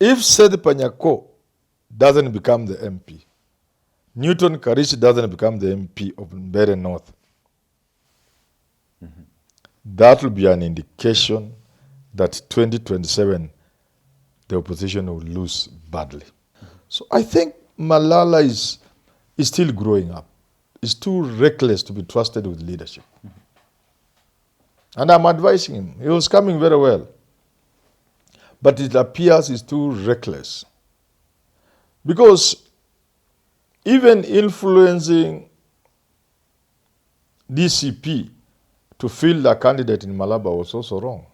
If Seth Panyako doesn't become the MP, Newton Karish doesn't become the MP of Mbeere North, that will be an indication that 2027 the opposition will lose badly. So I think Malala is still growing up. He's too reckless to be trusted with leadership. And I'm advising him. He was coming very well. But it appears he's too reckless. Because even influencing DCP to field a candidate in Malaba was also wrong.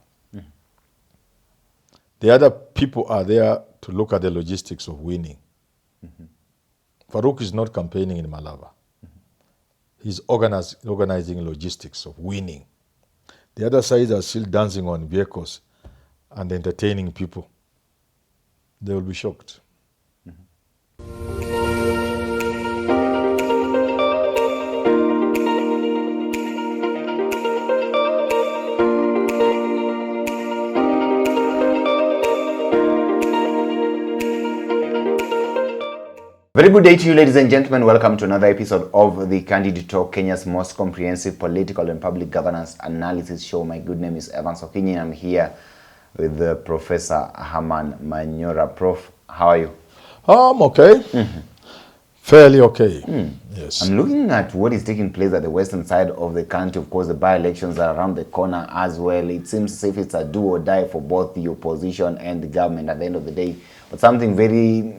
The other people are there to look at the logistics of winning. Farouk is not campaigning in Malaba. He's organizing logistics of winning. The other side are still dancing on vehicles and entertaining people. They will be shocked. Very good day to you, ladies and gentlemen. Welcome to another episode of the Candid Talk, Kenya's most comprehensive political and public governance analysis show. My good name is Evan Sokinyi. I'm here with Professor Herman Manyora. Prof, how are you? I'm okay. Fairly okay. Yes. I'm looking at what is taking place at the western side of the country. Of course, the by-elections are around the corner as well. It seems as if it's a do or die for both the opposition and the government at the end of the day. But something very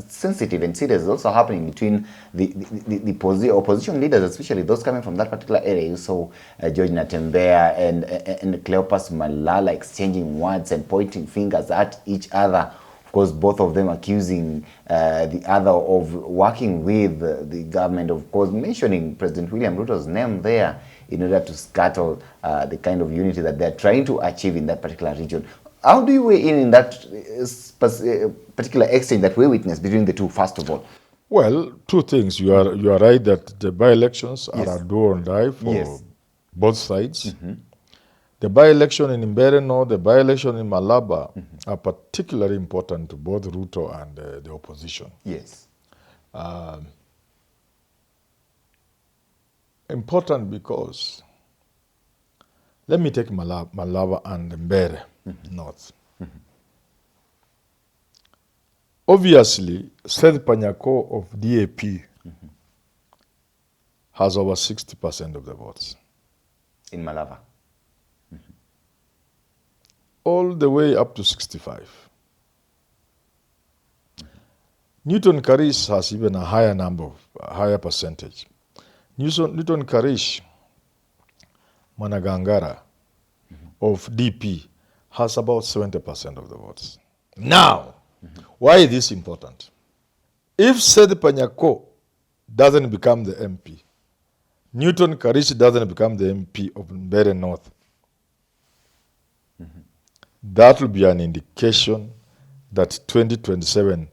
sensitive and serious is also happening between the opposition leaders, especially those coming from that particular area. You saw George Natembea and Cleopas Malala exchanging words and pointing fingers at each other. Of course, both of them accusing the other of working with the government, of course, mentioning President William Ruto's name there in order to scuttle the kind of unity that they're trying to achieve in that particular region. How do you weigh in that particular exchange that we witnessed between the two, first of all? Well, two things. You are right that the by-elections are a do or die for both sides. The by-election in Mbeere North, the by-election in Malaba are particularly important to both Ruto and the opposition. Yes. Important because, let me take Malaba and Mbeere North. Obviously, Seth Panyako of DAP has over 60% of the votes. In Malaba. All the way up to 65. Newton Karish has even a higher percentage. Newton Karish Managangara of DP has about 70% of the votes. Now, why is this important? If Seth Panyako doesn't become the MP, Newton Karish doesn't become the MP of Mbeere North, that will be an indication that 2027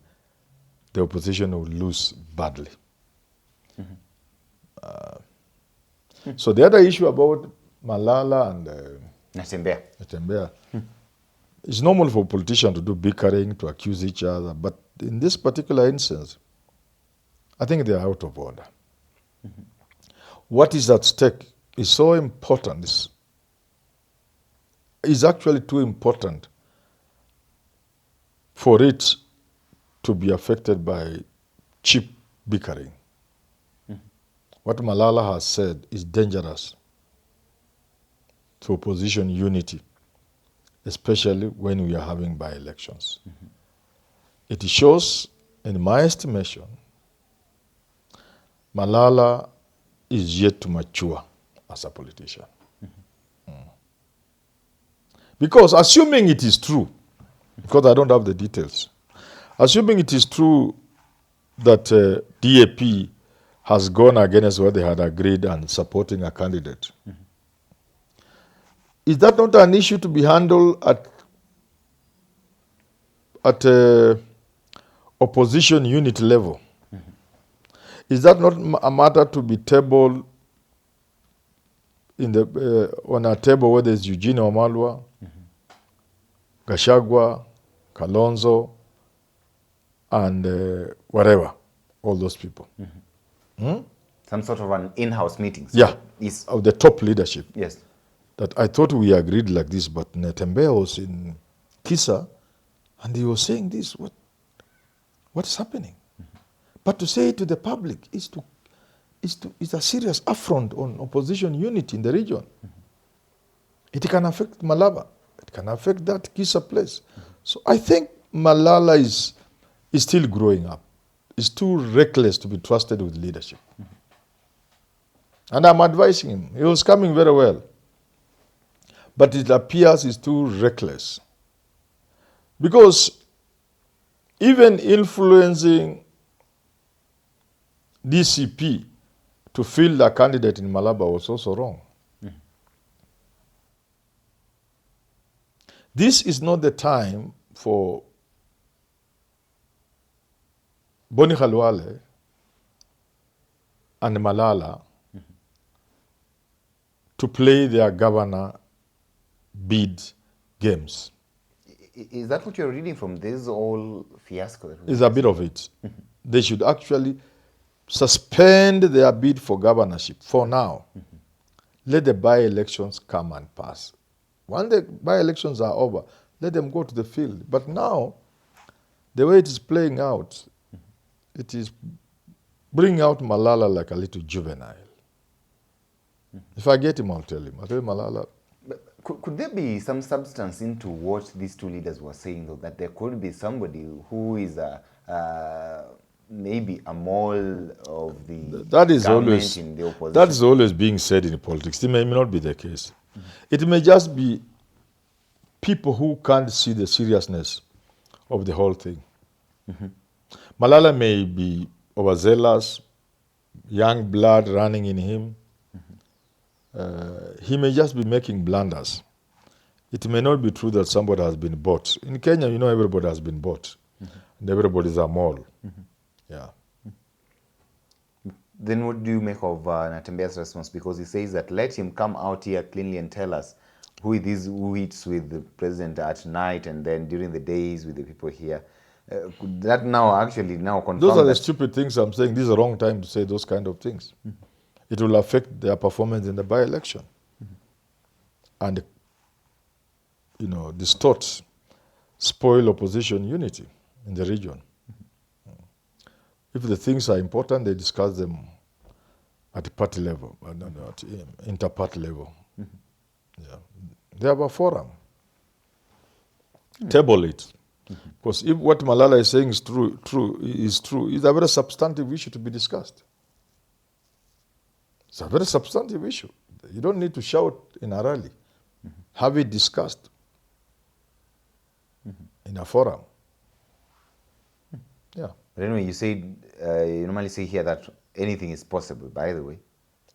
the opposition will lose badly. So the other issue about Malala and Natembea, it's normal for politicians to do bickering, to accuse each other, but in this particular instance, I think they are out of order. What is at stake is so important. Is actually too important for it to be affected by cheap bickering. What Malala has said is dangerous to opposition unity, especially when we are having by-elections. It shows, in my estimation, Malala is yet to mature as a politician. Because assuming it is true, because I don't have the details, assuming it is true that DAP has gone against what they had agreed and supporting a candidate, is that not an issue to be handled at opposition unit level? Is that not a matter to be tabled in on a table where there's Eugene Wamalwa, Gachagua, Kalonzo, and whatever, all those people. Some sort of an in-house meeting. So Yeah, yes. of the top leadership. Yes. That I thought we agreed like this, but Netembea was in Kisa, and he was saying this. What is happening? But to say it to the public is a serious affront on opposition unity in the region. It can affect Malaba. It can affect that Kisa place. So I think Malala is still growing up. He's too reckless to be trusted with leadership. And I'm advising him. He was coming very well. But it appears he's too reckless. Because even influencing DCP to field a candidate in Malaba was also wrong. This is not the time for Boni Khalwale and Malala to play their governor bid games. Is that what you're reading from this whole fiasco? It's a bit of it. They should actually suspend their bid for governorship for now. Let the by-elections come and pass. When the by-elections are over, let them go to the field. But now, the way it is playing out, it is bringing out Malala like a little juvenile. If I get him, I'll tell him. I'll tell him, Malala. But could there be some substance into what these two leaders were saying, though, that there could be somebody who is maybe a mole of the that is government always in the opposition? that is always being said in politics. It may not be the case. It may just be people who can't see the seriousness of the whole thing. Malala may be overzealous, young blood running in him. He may just be making blunders. It may not be true that somebody has been bought. In Kenya, you know, everybody has been bought. And everybody is a mole. Yeah. Then what do you make of Natembea's response? Because he says that let him come out here cleanly and tell us who it is who eats with the president at night and then during the days with the people here. Could that now actually confirm Those are the that stupid things I'm saying. This is the wrong time to say those kind of things. It will affect their performance in the by-election. And, you know, distort, spoil opposition unity in the region. If the things are important, they discuss them at the party level, at inter-party level. Yeah. They have a forum. Table it. Because if what Malala is saying is true, it's a very substantive issue to be discussed. It's a very substantive issue. You don't need to shout in a rally. Have it discussed in a forum. Yeah. But anyway, you said you normally say here that anything is possible, by the way.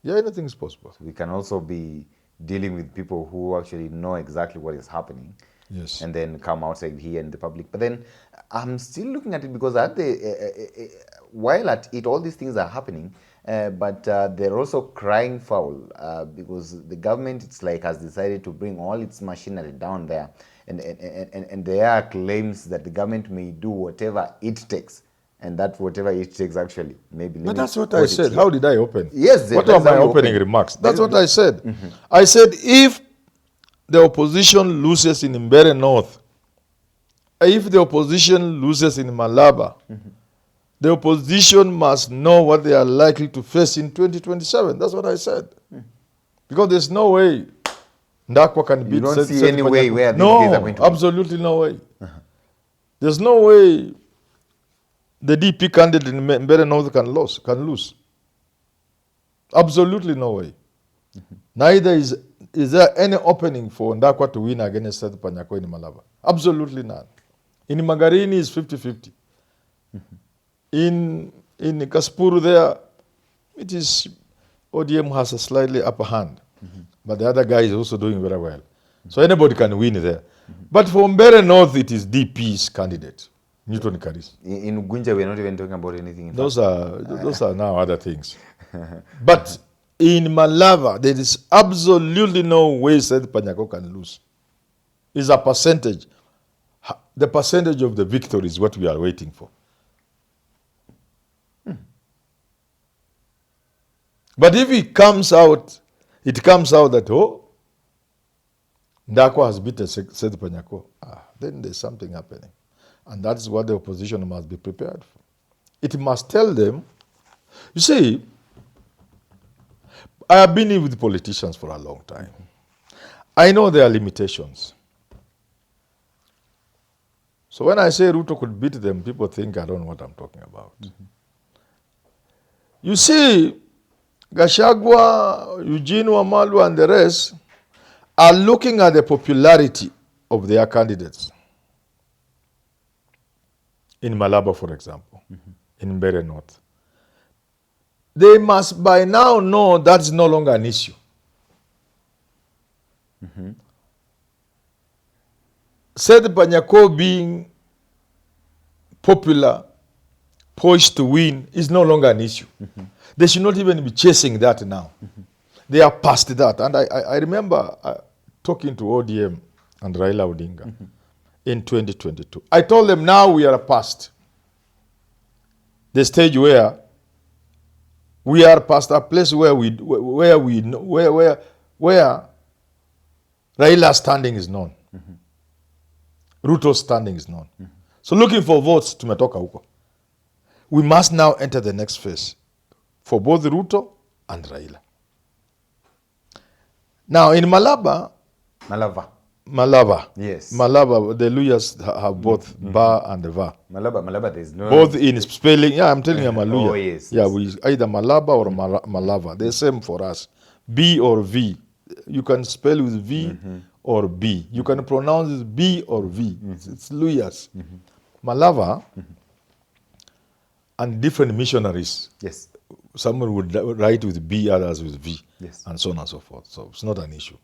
Yeah, anything is possible. We can also be dealing with people who actually know exactly what is happening. Yes. And then come outside here in the public. But then I'm still looking at it because at the while at it all these things are happening, but they're also crying foul because the government, it's like, has decided to bring all its machinery down there, and there are claims that the government may do whatever it takes, and that whatever it takes actually maybe. But that's what I said. How did I open? Yes. What are my opening remarks? That's what I said. I said if the opposition loses in Mbere North, if the opposition loses in Malaba, the opposition must know what they are likely to face in 2027. That's what I said. Because there's no way Ndakwa can beat. You don't see any way where these days are going to No, absolutely no way. There's no way the DP candidate in Mbere North can lose. Absolutely no way. Neither is there any opening for Ndakwa to win against Seth Panyako in Malaba. Absolutely none. In Magarini is 50-50. In Kaspuru there, it is ODM has a slightly upper hand. But the other guy is also doing very well. So anybody can win there. But for Mbere North, it is DP's candidate, Newton Karis. In Gunja, we're not even talking about anything. Those are now other things. But in Malava, there is absolutely no way Seth Panyako can lose. It's a percentage. The percentage of the victory is what we are waiting for. But if it comes out that, oh, Ndako has beaten Seth Panyako, then there's something happening. And that's what the opposition must be prepared for. It must tell them, you see, I have been in with politicians for a long time. I know there are limitations. So when I say Ruto could beat them, people think I don't know what I'm talking about. You see, Gachagua, Eugene Wamalu, and the rest are looking at the popularity of their candidates. In Malaba, for example, in Mbeere North. They must by now know that's no longer an issue. Seth Panyako being popular, poised to win, is no longer an issue. They should not even be chasing that now. They are past that. And I remember talking to ODM and Raila Odinga in 2022. I told them now we are past the stage where we are past a place where Raila's standing is known. Ruto's standing is known. So looking for votes, tumetoka huko. We must now enter the next phase for both Ruto and Raila. Now in Malaba, Yes. Malaba, the Luyas have both Ba and Va. Malaba, there's no... Both in spelling, yeah, I'm telling you, I'm a Luya. Oh, yes. Yeah, we either Malaba or Malava. The same for us. B or V. You can spell with V or B. You can pronounce it B or V. It's Luyas. Malava and different missionaries. Yes. Someone would write with B, others with V. Yes. And so on and so forth. So it's not an issue.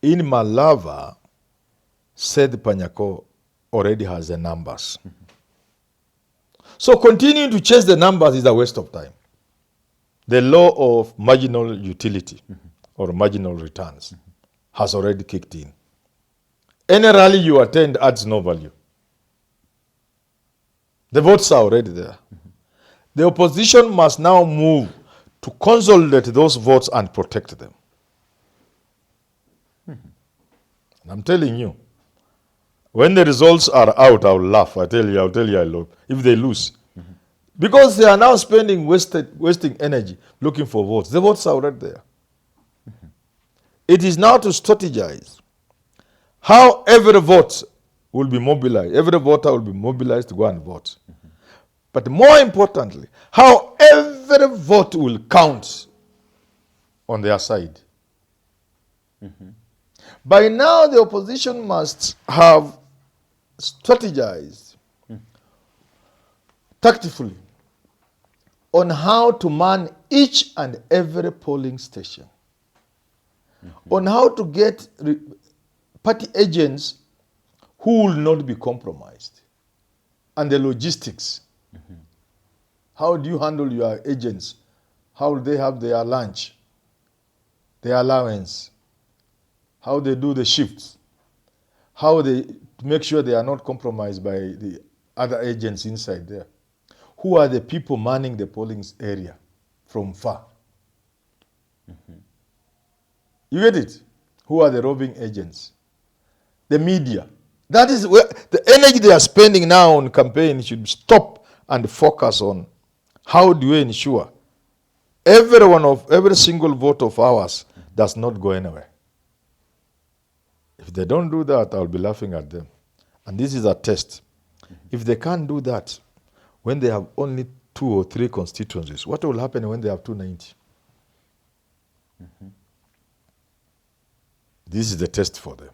In Malava, Seth Panyako already has the numbers. So continuing to chase the numbers is a waste of time. The law of marginal utility or marginal returns has already kicked in. Any rally you attend adds no value. The votes are already there. The opposition must now move to consolidate those votes and protect them. And I'm telling you, when the results are out, I'll laugh. I'll tell you I love. If they lose. Because they are now wasting energy looking for votes. The votes are already there. It is now to strategize how every vote will be mobilized. Every voter will be mobilized to go and vote. But more importantly, how every vote will count on their side. By now, the opposition must have strategized tactfully on how to man each and every polling station, on how to get party agents who will not be compromised, and the logistics. How do you handle your agents? How do they have their lunch, their allowance? How they do the shifts? How they make sure they are not compromised by the other agents inside there? Who are the people manning the polling area from far? You get it? Who are the roving agents? The media. That is where the energy they are spending now on campaign should stop and focus on how do we ensure every single vote of ours does not go anywhere. If they don't do that, I'll be laughing at them. And this is a test. If they can't do that, when they have only 2 or 3 constituencies, what will happen when they have 290? This is the test for them.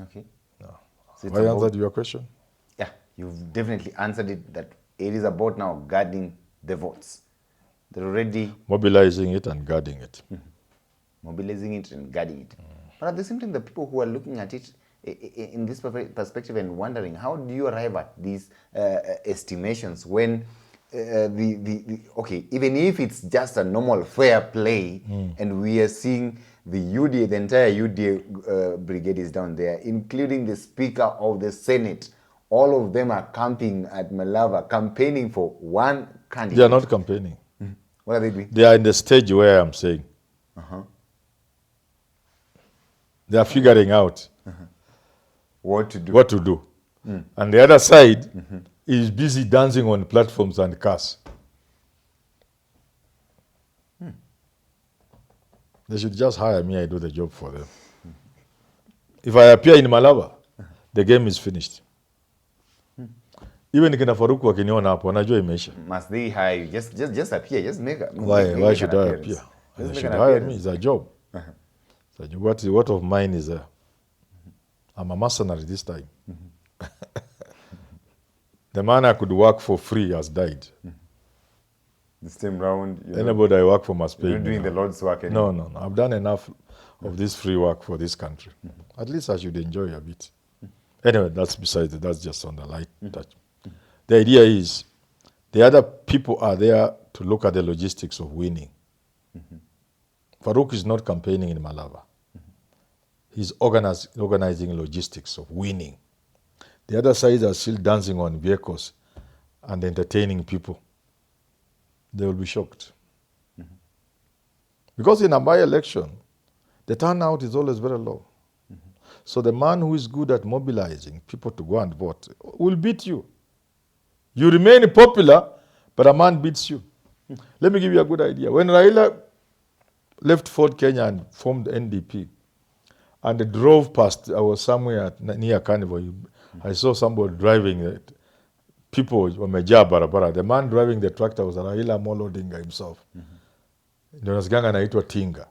Okay. No. So Have I answered your question? Yeah, you've definitely answered it, that it is about now guarding the votes. They're already mobilizing it and guarding it. mobilizing it and guarding it. But at the same time, the people who are looking at it in this perspective and wondering, how do you arrive at these estimations when okay, even if it's just a normal fair play, and we are seeing the UDA, the entire UDA brigade is down there, including the Speaker of the Senate. All of them are camping at Malava, campaigning for one candidate. They are not campaigning. What are they doing? They are in the stage where I'm saying. They are figuring out What to do? what to do. And the other side is busy dancing on platforms and cars. They should just hire me, I do the job for them. If I appear in Malava, the game is finished. Even kina Faruku wakiniona hapo, wanajua imeisha. Must they hire you? Just appear. Just make a Why should I appear? They should hire me. It's a job. It's a job. What of mine is there? I'm a mercenary this time. The man I could work for free has died. This time round, Anybody I work for must pay you're not me doing now. the Lord's work anymore. No. I've done enough of this free work for this country. At least I should enjoy a bit. Anyway, that's besides it. That's just on the light touch. The idea is the other people are there to look at the logistics of winning. Farouk is not campaigning in Malava. He's organizing logistics of winning. The other side are still dancing on vehicles and entertaining people. They will be shocked. Because in a by-election, the turnout is always very low. So the man who is good at mobilizing people to go and vote will beat you. You remain popular, but a man beats you. Let me give you a good idea. When Raila left Fort Kenya and formed NDP, and drove past, I was somewhere near Carnival, I saw somebody driving it. People wamejaa barabara. The man driving the tractor was Raila Amolo Odinga himself. Ndio nasikanga anaitwa Tinga.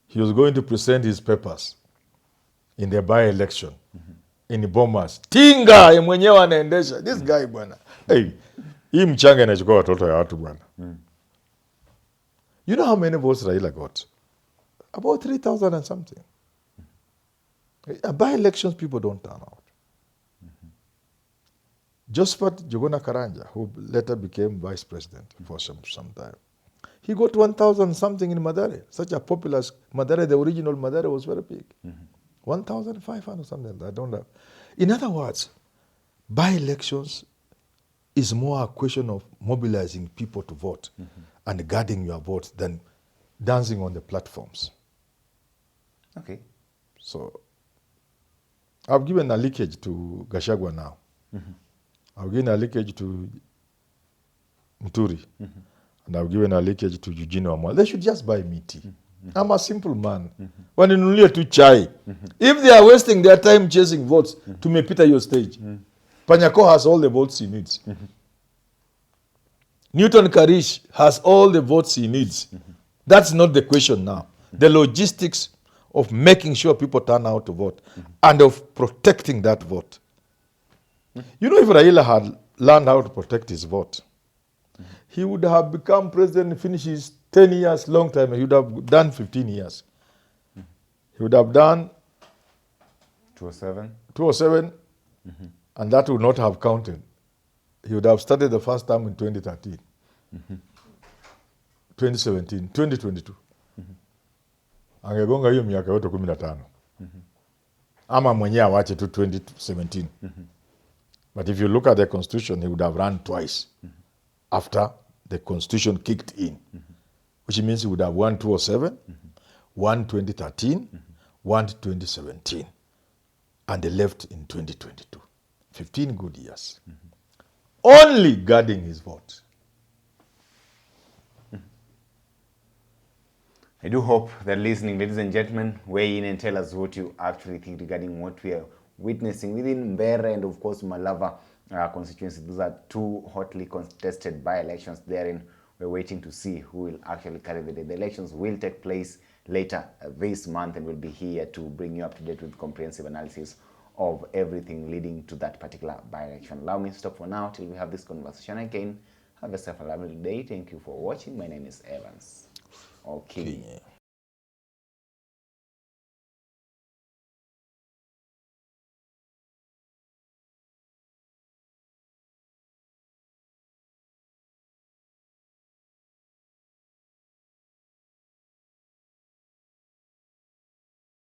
He was going to present his papers in the by-election in Bomas. Tinga mwenyewe anaendesha. This guy bwana. Hey, hii mchanga inachukua watoto ya watu bwana. You know how many votes Raila got? About 3,000 and something. By-elections, people don't turn out. Josephat Jogona Karanja, who later became vice president for some time, he got 1,000 something in Madare. Such a popular Madare, the original Madare was very big. 1,500 something, I don't know. In other words, by-elections is more a question of mobilizing people to vote and guarding your vote than dancing on the platforms. Okay. So, I've given a leakage to Gachagua now. I've given a leakage to Muturi. And I've given a leakage to Eugene Wamalwa. They should just buy me tea. I'm a simple man. Waninunulie tu chai. If they are wasting their time chasing votes, tumepita your stage. Panyako has all the votes he needs. Newton Karish has all the votes he needs. That's not the question now. The logistics of making sure people turn out to vote and of protecting that vote. You know, if Raila had learned how to protect his vote, he would have become president, finished his 10 years, long time. He would have done 15 years. He would have done 207, and that would not have counted. He would have started the first time in 2013, 2017, 2022. Angegonga hiyo miaka yote 15. Ama mwenyewe awache tu 2017. But if you look at the constitution, he would have run twice after the constitution kicked in, which means he would have won 207, won 2013, won 2017, and left in 2022. 15 good years. Only guarding his vote. I do hope that listening, ladies and gentlemen, weigh in and tell us what you actually think regarding what we are witnessing within Mbere and, of course, Malava constituency. Those are two hotly contested by-elections therein. We're waiting to see who will actually carry the day. The elections will take place later this month, and we'll be here to bring you up to date with comprehensive analysis of everything leading to that particular by-election. Allow me to stop for now till we have this conversation again. Have yourself a lovely day. Thank you for watching. My name is Evans. Okay.